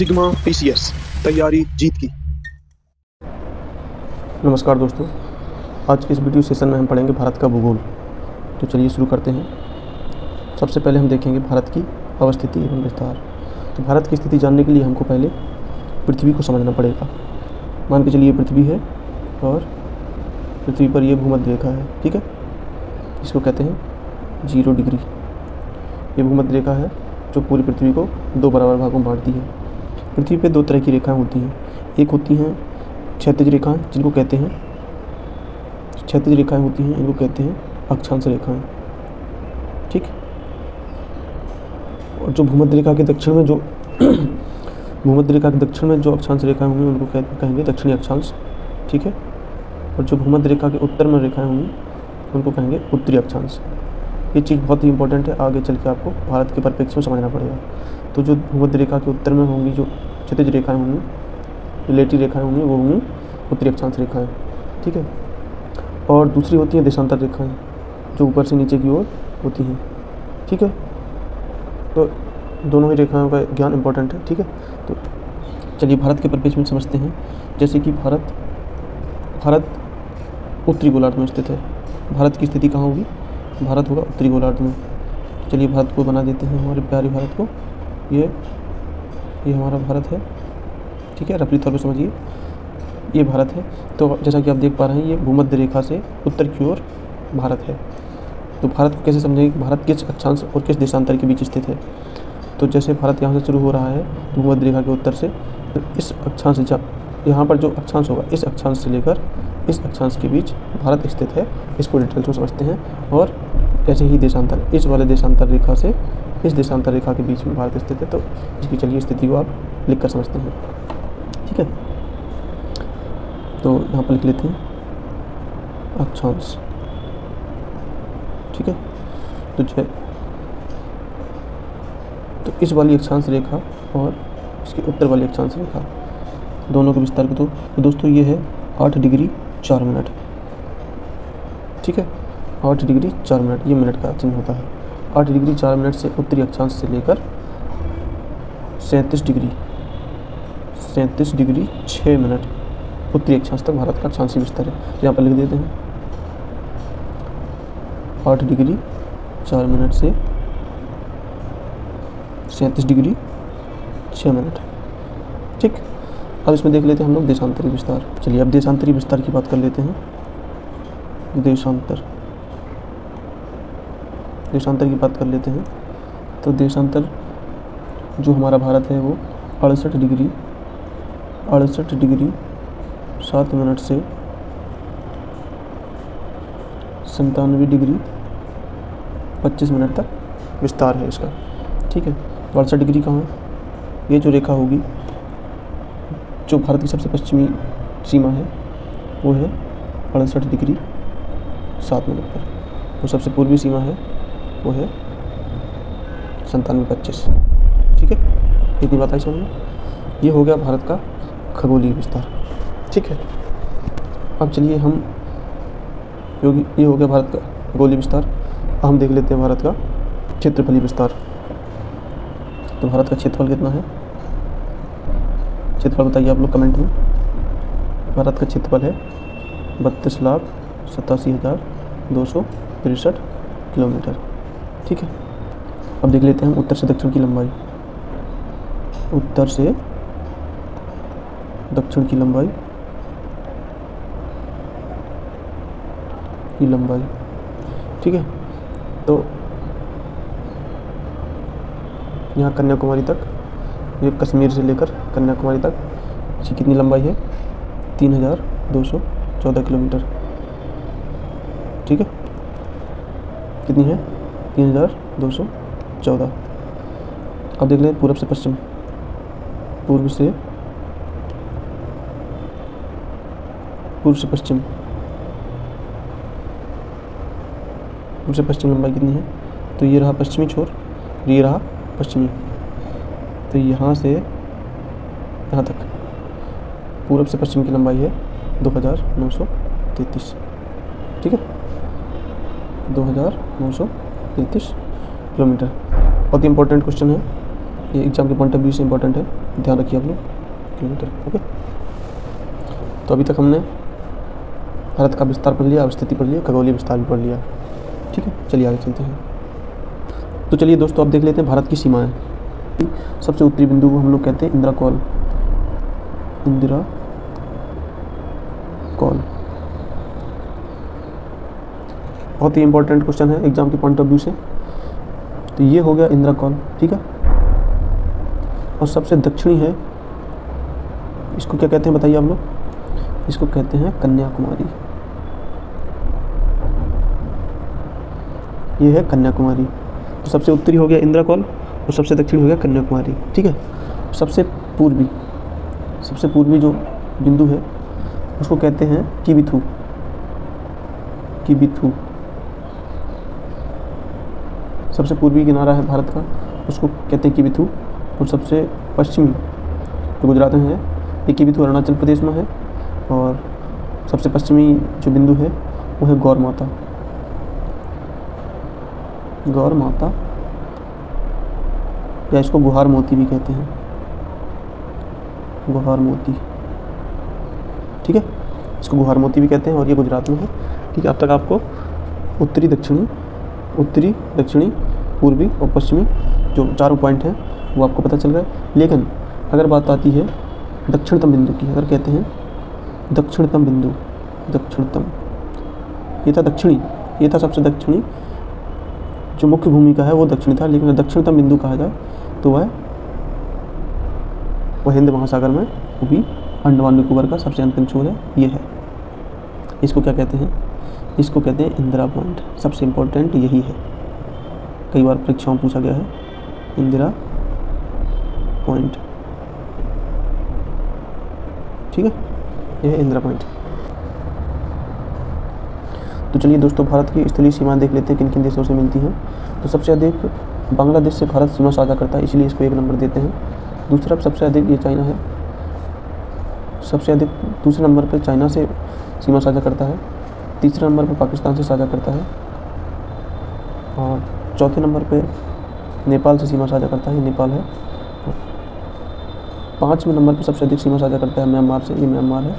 Sigma PCS तैयारी जीत की। नमस्कार दोस्तों, आज के इस वीडियो सेशन में हम पढ़ेंगे भारत का भूगोल। तो चलिए शुरू करते हैं। सबसे पहले हम देखेंगे भारत की अवस्थिति एवं विस्तार। तो भारत की स्थिति जानने के लिए हमको पहले पृथ्वी को समझना पड़ेगा। मान के चलिए पृथ्वी है और पृथ्वी पर यह भूमध्य रेखा है, ठीक है। इसको कहते हैं 0 डिग्री। ये भूमध्य रेखा है जो पूरी पृथ्वी को 2 बराबर भागों में बांटती है। पृथ्वी पे 2 तरह की रेखाएं होती हैं। एक होती हैं क्षैतिज रेखाएं, जिनको कहते हैं क्षैतिज रेखाएं होती हैं, इनको कहते हैं अक्षांश रेखाएं, ठीक। और जो भूमध्य रेखा के दक्षिण में जो भूमध्य रेखा के दक्षिण में जो अक्षांश रेखाएं होंगी उनको कहेंगे दक्षिणी अक्षांश, ठीक है। और जो भूमध्य रेखा के उत्तर में रेखाएं होंगी उनको कहेंगे उत्तरी अक्षांश। ये चीज़ बहुत ही इंपॉर्टेंट है, आगे चल के आपको भारत के परिप्रेक्ष्य में समझना पड़ेगा। तो जो भूमध्य रेखा के उत्तर में होंगी जो क्षैतिज रेखाएं होंगी, रिलेटिव रेखाएं होंगी, वो होंगी उत्तरी अक्षांश रेखाएं, ठीक है। और दूसरी होती हैं देशांतर रेखाएं, जो ऊपर से नीचे की ओर होती हैं, ठीक है। तो दोनों ही रेखाओं का ज्ञान इंपॉर्टेंट है, ठीक है। तो चलिए भारत के परिप्रेक्ष्य में समझते हैं। जैसे कि भारत उत्तरी गोलार्ध में स्थित है। भारत की स्थिति कहाँ होगी? भारत होगा उत्तरी गोलार्ध में। चलिए भारत को बना देते हैं, हमारे प्यारे भारत को। ये हमारा भारत है, ठीक है। रफली तौर पे समझिए, ये भारत है। तो जैसा कि आप देख पा रहे हैं, ये भूमध्य रेखा से उत्तर की ओर भारत है। तो भारत को कैसे समझेंगे? भारत किस अक्षांश और किस देशांतर के बीच स्थित है? तो जैसे भारत यहाँ से शुरू हो रहा है भूमध्य रेखा के उत्तर से, तो इस अक्षांश से यहाँ पर जो अक्षांश होगा, इस अक्षांश से लेकर इस अक्षांश के बीच भारत स्थित है। इसको डिटेल्स में समझते हैं। और ऐसे ही देशांतर, इस वाले देशांतर रेखा से इस देशांतर रेखा के बीच में भारत स्थित है। तो इसकी चलिए स्थिति को आप लिख कर समझते हैं, ठीक है। तो यहाँ पर लिख लेते हैं अक्षांश, ठीक है। तो इस वाली अक्षांश रेखा और इसके उत्तर वाली अक्षांश रेखा दोनों के विस्तार को तो दोस्तों ये है 8 डिग्री 4 मिनट, ठीक है। 8 डिग्री 4 मिनट, ये मिनट का चिन्ह होता है। 8 डिग्री 4 मिनट से उत्तरी अक्षांश से लेकर 37 डिग्री 6 मिनट उत्तरी अक्षांश तक भारत का अक्षांशीय विस्तार है। यहाँ पर लिख देते हैं 8 डिग्री 4 मिनट से 37 डिग्री 6 मिनट, ठीक। अब इसमें देख लेते हैं हम लोग देशांतरी विस्तार। चलिए अब देशांतरी विस्तार की बात कर लेते हैं। देशांतर की बात कर लेते हैं। तो देशांतर जो हमारा भारत है वो 68 डिग्री 7 मिनट से 97 डिग्री 25 मिनट तक विस्तार है इसका, ठीक है। 68 डिग्री कहाँ है? ये जो रेखा होगी, जो भारत की सबसे पश्चिमी सीमा है, वो है 68 डिग्री 7 मिनट पर। और सबसे पूर्वी सीमा है वो है 97-25, ठीक है। इतनी बात आई समझ में? ये हो गया भारत का खगोलीय विस्तार, ठीक है। अब चलिए हम ये हो गया भारत का खगोलीय विस्तार। अब हम देख लेते हैं भारत का क्षेत्रफलीय विस्तार। तो भारत का क्षेत्रफल कितना है? क्षेत्रफल बताइए आप लोग कमेंट में। भारत का क्षेत्रफल है 32,87,263 किलोमीटर, ठीक है। अब देख लेते हैं हम उत्तर से दक्षिण की लंबाई। उत्तर से दक्षिण की लंबाई ठीक है। तो यहाँ कन्याकुमारी तक, ये कश्मीर से लेकर कन्याकुमारी तक इसकी कितनी लंबाई है? 3,214 किलोमीटर, ठीक है। कितनी है? 3,214। अब देख लें पूर्व से पश्चिम। पूर्व से पश्चिम लंबाई कितनी है? तो ये रहा पश्चिमी छोर, ये रहा पश्चिमी। तो यहाँ से यहाँ तक पूर्व से पश्चिम की लंबाई है 2,933, ठीक है। 2,933 किलोमीटर। बहुत ही इंपॉर्टेंट क्वेश्चन है ये, एग्जाम के पॉइंट ऑफ व्यू से इंपॉर्टेंट है। ध्यान रखिए आप लोग, किलोमीटर। ओके, तो अभी तक हमने भारत का विस्तार पढ़ लिया, स्थिति पढ़ लिया, खगोलीय विस्तार भी पढ़ लिया। ठीक है, चलिए आगे चलते हैं। तो चलिए दोस्तों अब देख लेते हैं भारत की सीमाएं। सबसे उत्तरी बिंदु को हम लोग कहते हैं इंदिरा कॉल। इंदिरा कॉल बहुत ही इंपॉर्टेंट क्वेश्चन है एग्जाम के पॉइंट ऑफ व्यू से। तो ये हो गया इंदिरा कॉल, ठीक है। और सबसे दक्षिणी है, इसको क्या कहते हैं बताइए आप लोग? इसको कहते हैं कन्याकुमारी। ये है कन्याकुमारी। तो सबसे उत्तरी हो गया इंदिरा कॉल और सबसे दक्षिणी हो गया कन्याकुमारी, ठीक है। सबसे पूर्वी जो बिंदु है उसको कहते हैं किबिथु। किबिथु सबसे पूर्वी किनारा है भारत का, उसको कहते हैं किबिथु। और सबसे पश्चिमी जो गुजरात में है, ये किबिथु अरुणाचल प्रदेश में है। और सबसे पश्चिमी जो बिंदु है वो है गौर माता। गौर माता या इसको गुहार मोती भी कहते हैं, गुहार मोती, ठीक है। इसको गुहार मोती भी कहते हैं और ये गुजरात में है, ठीक है। अब तक आपको उत्तरी दक्षिणी पूर्वी और पश्चिमी जो चारों पॉइंट हैं वो आपको पता चल गए। लेकिन अगर बात आती है दक्षिणतम बिंदु की, अगर कहते हैं दक्षिणतम बिंदु, दक्षिणतम, ये था दक्षिणी, ये था सबसे दक्षिणी, जो मुख्य भूमिका है वो दक्षिणी था। लेकिन दक्षिणतम बिंदु कहा जाए तो वह हिंद महासागर में, वो भी अंडमान निकोबार का सबसे अंतिम छोर है, ये है। इसको क्या कहते हैं? इसको कहते हैं इंदिरा पॉइंट। सबसे इम्पोर्टेंट यही है, कई बार परीक्षाओं में पूछा गया है, इंदिरा पॉइंट, ठीक है। यह है इंदिरा पॉइंट। तो चलिए दोस्तों भारत की स्थलीय सीमाएं देख लेते हैं किन किन देशों से मिलती हैं। तो सबसे अधिक बांग्लादेश से भारत सीमा साझा करता है, इसलिए इसको 1 नंबर देते हैं। दूसरा सबसे अधिक ये चाइना है, सबसे अधिक दूसरे नंबर पे चाइना से सीमा साझा करता है। तीसरे नंबर पे पाकिस्तान से साझा करता है और चौथे नंबर पे नेपाल से सीमा साझा करता है, ये नेपाल है। 5वें नंबर पे सबसे अधिक सीमा साझा करता है म्यांमार से, ये म्यांमार है।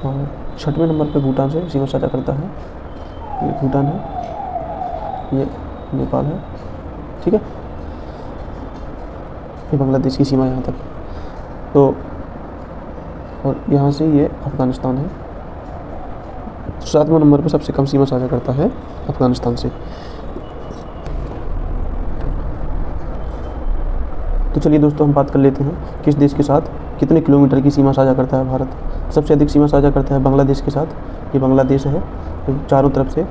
और 6वें नंबर पे भूटान से सीमा साझा करता है, ये भूटान है, ये नेपाल है, ठीक है। ये बांग्लादेश की सीमा यहाँ तक। तो और यहाँ से ये अफ़गानिस्तान है। 7वें नंबर पर सबसे कम सीमा साझा करता है अफ़गानिस्तान से। तो चलिए दोस्तों हम बात कर लेते हैं किस देश के साथ कितने किलोमीटर की सीमा साझा करता है भारत। सबसे अधिक सीमा साझा करता है बांग्लादेश के साथ, ये बांग्लादेश है। तो चारों तरफ से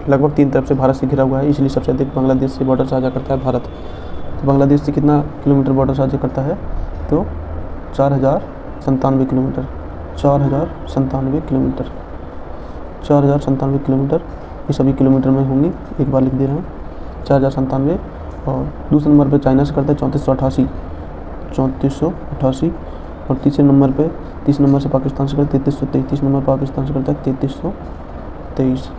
लगभग 3 तरफ से भारत से घिरा हुआ है, इसलिए सबसे अधिक बांग्लादेश से बॉर्डर साझा करता है भारत। तो बांग्लादेश से कितना किलोमीटर बॉर्डर साझा करता है? तो 4097 किलोमीटर, 4097 किलोमीटर, 4097 किलोमीटर। ये सभी किलोमीटर में होंगी, एक बार लिख दे रहे हैं 4097। और दूसरे नंबर पे चाइना से करता है 3488, 3488। और तीसरे नंबर से पाकिस्तान से करता है 3323, तीसरे नंबर पाकिस्तान से करता है 3323।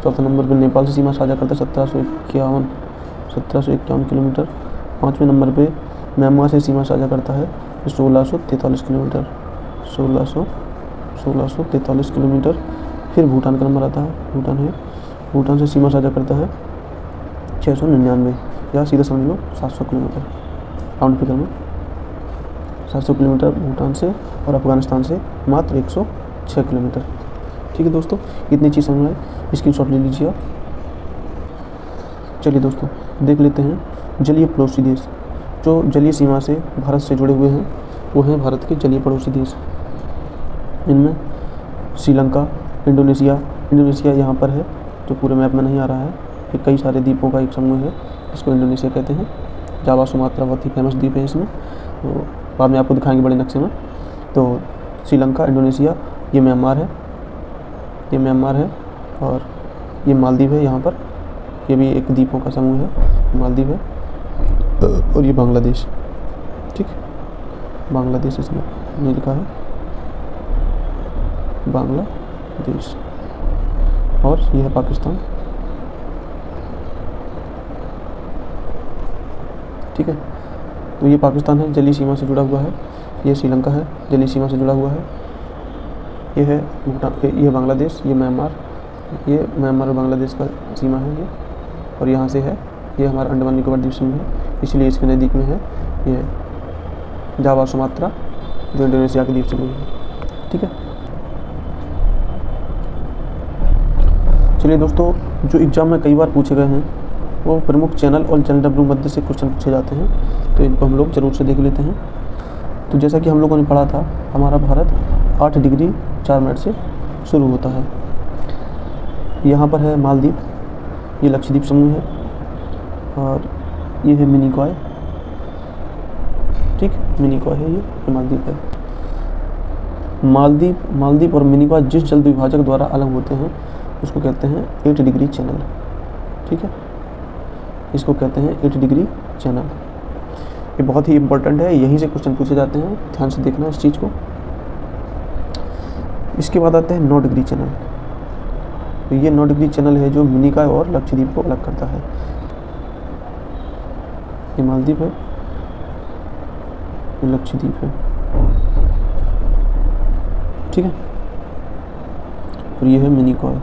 चौथे नंबर पे नेपाल से सीमा साझा करता है 1751 किलोमीटर। 5वें नंबर पे म्यांमार से सीमा साझा करता है 1643 किलोमीटर, 1643 किलोमीटर। फिर भूटान का नंबर आता है, भूटान है, भूटान से सीमा साझा करता है 699, या सीधा समझ लो 700 किलोमीटर, राउंड फिगर में 700 किलोमीटर भूटान से। और अफगानिस्तान से मात्र 106 किलोमीटर, ठीक है दोस्तों। इतनी चीज़ समझ आए, स्क्रीनशॉट ले लीजिए आप। चलिए दोस्तों देख लेते हैं जलीय पड़ोसी देश। जो जलीय सीमा से भारत से जुड़े हुए हैं वो हैं भारत के जलीय पड़ोसी देश। इनमें श्रीलंका, इंडोनेशिया यहाँ पर है, जो पूरे मैप में नहीं आ रहा है। ये कई सारे द्वीपों का एक समूह है, इसको इंडोनेशिया कहते हैं। जावा सुमात्रा बहुत ही फेमस द्वीप है इसमें, तो बाद में आपको दिखाएंगे बड़े नक्शे में। तो श्रीलंका, इंडोनेशिया, ये म्यांमार है, ये म्यांमार है। और ये मालदीव है यहाँ पर, ये भी एक द्वीपों का समूह है, मालदीव है। और ये बांग्लादेश, ठीक, बांग्लादेश इसमें नहीं लिखा है, बांग्लादेश। और ये है पाकिस्तान, ठीक है। तो ये पाकिस्तान है, जलीय सीमा से जुड़ा हुआ है। ये श्रीलंका है, जलीय सीमा से जुड़ा हुआ है। ये है भूटान, ये बांग्लादेश, ये म्यांमार, ये म्यांमार और बांग्लादेश का सीमा है ये। और यहाँ से है ये हमारा अंडमान निकोबार द्वीप समूह है, इसलिए इसके नज़दीक में है ये जावा सुमात्रा, जो इंडोनेशिया के द्वीप समूह है। ठीक है, चलिए दोस्तों, जो एग्ज़ाम में कई बार पूछे गए हैं वो प्रमुख चैनल और जलडम भूमध्य से क्वेश्चन पूछे जाते हैं, तो इनको हम लोग ज़रूर से देख लेते हैं। तो जैसा कि हम लोगों ने पढ़ा था, हमारा भारत 8 डिग्री 4 मिनट से शुरू होता है। यहाँ पर है मालदीव, ये लक्षद्वीप समूह है, और ये है मिनिकॉय। ठीक, मिनिकॉय है, ये मालदीव है। मालदीव और मिनिकॉय जिस जल विभाजक द्वारा अलग होते हैं उसको कहते हैं 8 डिग्री चैनल। ठीक है, इसको कहते हैं 8 डिग्री चैनल। ये बहुत ही इंपॉर्टेंट है, यहीं से क्वेश्चन पूछे जाते हैं, ध्यान से देखना इस चीज़ को। इसके बाद आता है 9 डिग्री चैनल। तो ये 9 डिग्री चैनल है जो मिनिकॉय और लक्षद्वीप को अलग करता है। ये मालदीव है, ये लक्षद्वीप है। ठीक है, और ये है मिनिकॉय।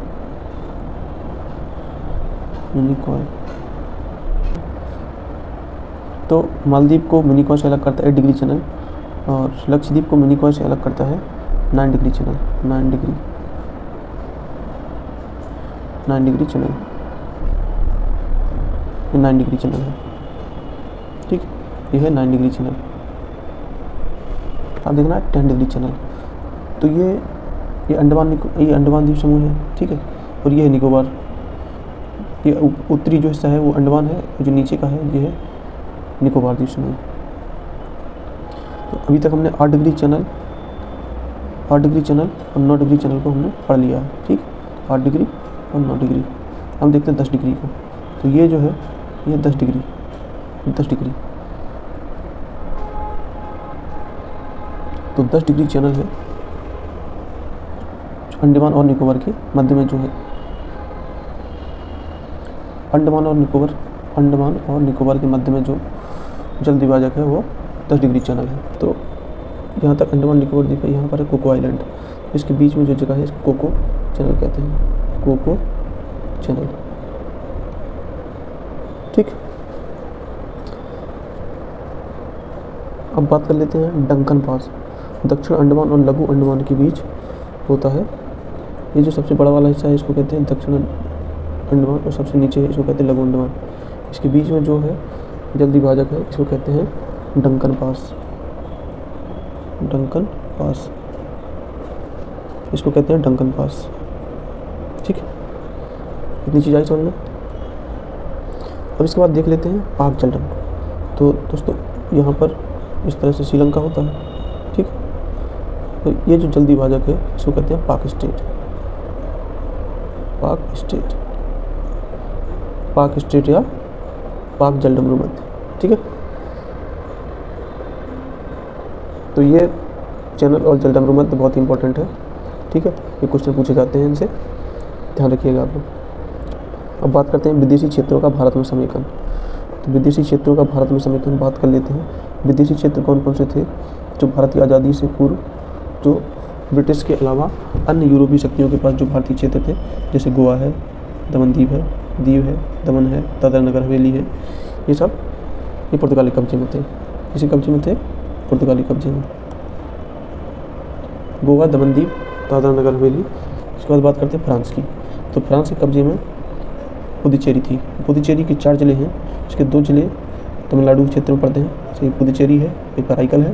तो मालदीव को मिनिकॉय से अलग करता है 8 डिग्री चैनल, और लक्षद्वीप को मिनिकॉय से अलग करता है 9 डिग्री चैनल। 9 डिग्री चैनल, ये 9 डिग्री चैनल है। ठीक, ये है 9 डिग्री चैनल। आप देखना 10 डिग्री चैनल। तो ये अंडमान द्वीप समूह है। ठीक है, और ये है निकोबार। ये उत्तरी जो हिस्सा है वो अंडमान है, जो नीचे का है ये है निकोबार द्वीप समूह। तो अभी तक हमने 8 डिग्री चैनल और 9 डिग्री चैनल को हमने पढ़ लिया है। ठीक, 8 डिग्री और 9 डिग्री। हम देखते हैं 10 डिग्री को। तो ये जो है ये 10 डिग्री। तो 10 डिग्री चैनल है अंडमान और निकोबार के मध्य में जो है। अंडमान और निकोबार के मध्य में जो जल विभाजक है वो 10 डिग्री चैनल है। तो यहाँ तक अंडमान निकोबार द्वीप है, यहाँ पर है कोको आइलैंड। इसके बीच में जो जगह है इसको कोको चैनल कहते हैं, कोको चैनल। ठीक, अब बात कर लेते हैं डंकन पास। दक्षिण अंडमान और लघु अंडमान के बीच होता है। ये जो सबसे बड़ा वाला हिस्सा है इसको कहते हैं दक्षिण अंडमान, और सबसे नीचे है इसको कहते हैं लघु अंडमान। इसके बीच में जो है जल विभाजक है इसको कहते हैं डंकन पास। इसको कहते हैं डंकन पास। ठीक है, इतनी चीज़ आई समझ में। अब इसके बाद देख लेते हैं पाक जलडम। तो दोस्तों यहाँ पर इस तरह से श्रीलंका होता है। ठीक, तो ये जो जल विभाजक है इसको कहते हैं पाक स्टेट या पाक जलडम भूमध्य। ठीक है, तो ये चैनल और जलडम भूमध्य बहुत ही इंपॉर्टेंट है। ठीक है, ये क्वेश्चन पूछे जाते हैं, इनसे ध्यान रखिएगा आप लोग। अब बात करते हैं विदेशी क्षेत्रों का भारत में समेकन। तो विदेशी क्षेत्रों का भारत में समेकन बात कर लेते हैं। विदेशी क्षेत्र कौन कौन से थे जो भारत की आज़ादी से पूर्व, जो ब्रिटिश के अलावा अन्य यूरोपीय शक्तियों के पास जो भारतीय क्षेत्र थे, जैसे गोवा है, दीव है, दमन है, दादरा नगर हवेली है, ये सब ये पुर्तगाली कब्जे में थे। किसी कब्जे में थे? पुर्तगाली कब्जे में। गोवा, दमन, दीव, दादरा नगर हवेली। इसके बाद बात करते हैं फ्रांस की। तो फ्रांस के कब्जे में पुदुचेरी थी। पुदुचेरी के 4 जिले हैं, इसके 2 जिले तमिलनाडु क्षेत्र में पड़ते हैं। जैसे पुदुचेरी है, एक कराईकल है,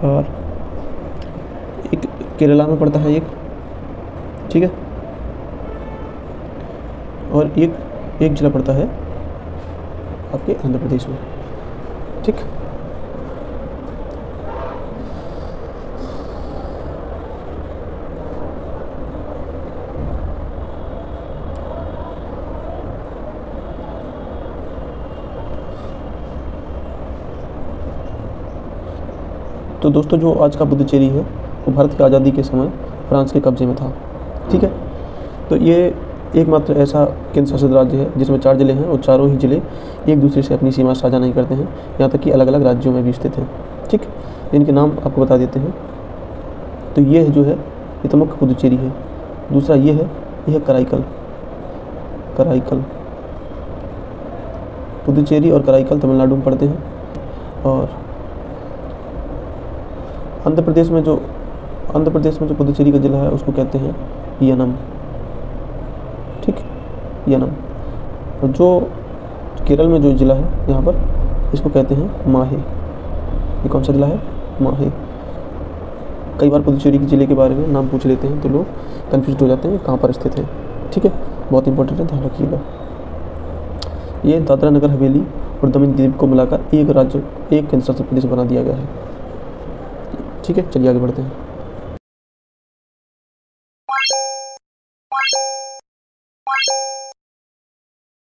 और एक केरला में पड़ता है एक। ठीक है, और एक जिला पड़ता है आपके आंध्र प्रदेश में। ठीक, तो दोस्तों जो आज का पुदुचेरी है वो भारत की आज़ादी के समय फ्रांस के कब्जे में था। ठीक है, तो ये एकमात्र ऐसा केंद्र शासित राज्य है जिसमें 4 जिले हैं और चारों ही जिले एक दूसरे से अपनी सीमा साझा नहीं करते हैं, यहाँ तक कि अलग अलग राज्यों में भी स्थित हैं। ठीक, इनके नाम आपको बता देते हैं। तो ये जो है ये तो मुख्य पुदुचेरी है। दूसरा ये है कराईकल। कराईकल पुदुचेरी और कराईकल तमिलनाडु में पड़ते हैं। और आंध्र प्रदेश में जो पुदुचेरी का जिला है उसको कहते हैं यनम। ठीक, यनम। और जो केरल में जो जिला है यहाँ पर इसको कहते हैं माहे। ये कौन सा जिला है? माहे। कई बार पुदुचेरी के जिले के बारे में नाम पूछ लेते हैं तो लोग कंफ्यूज हो जाते हैं कहाँ पर स्थित है। ठीक है, बहुत इंपॉर्टेंट है, ध्यान रखिएगा। ये दादरा नगर हवेली और दमन द्वीप को मिलाकर एक राज्य, एक केंद्र शासित प्रदेश बना दिया गया है। ठीक है, चलिए आगे बढ़ते हैं।